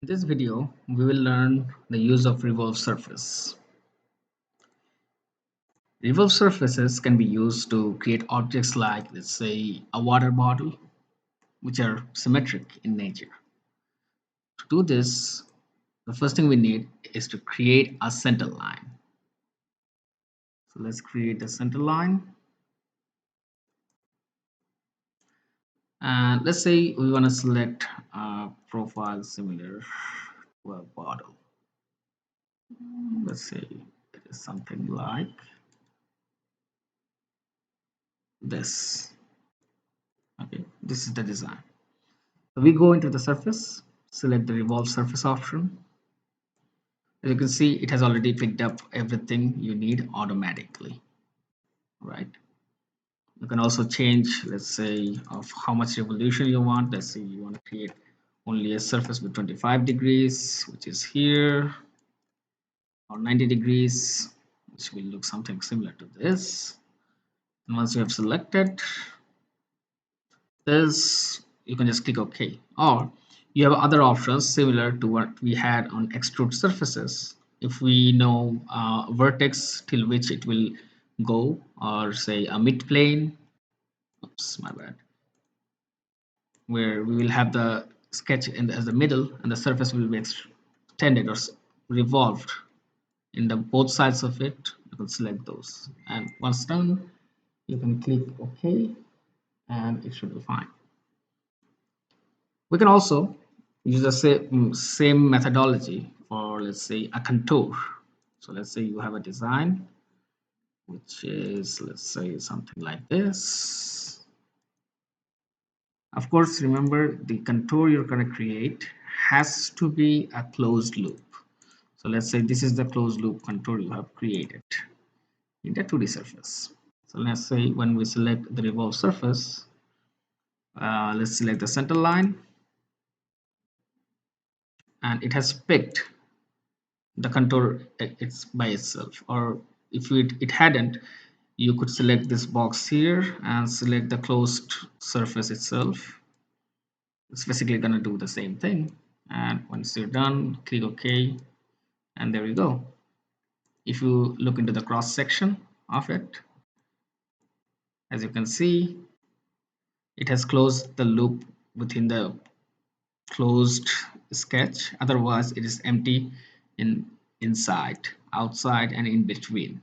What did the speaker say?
In this video, we will learn the use of Revolve Surface. Revolve surfaces can be used to create objects like, let's say, a water bottle, which are symmetric in nature. To do this, the first thing we need is to create a center line. So let's create the center line. And let's say we want to select a profile similar to a bottle. Let's say it is something like this. Okay, this is the design. So we go into the surface, select the revolve surface option. As you can see, it has already picked up everything you need automatically, right? You can also change, let's say, of how much revolution you want. Let's say you want to create only a surface with 25 degrees, which is here, or 90 degrees, which will look something similar to this. And once you have selected this, you can just click OK. Or you have other options similar to what we had on extrude surfaces. If we know vertex till which it will go, or say a mid plane, oops, my bad, where we will have the sketch as the middle and the surface will be extended or revolved in the both sides of it. You can select those, and once done, you can click OK, and it should be fine. We can also use the same methodology for, let's say, a contour. So let's say you have a design which is, let's say, something like this. Of course, remember the contour you're going to create has to be a closed loop. So let's say this is the closed loop contour you have created in the 2D surface. So let's say when we select the revolve surface, let's select the center line, and it has picked the contour it's by itself. Or if it hadn't, you could select this box here and select the closed surface itself. It's basically going to do the same thing, and once you're done, click OK, and there you go. If you look into the cross section of it, as you can see, it has closed the loop within the closed sketch. Otherwise it is empty in inside, outside, and in between.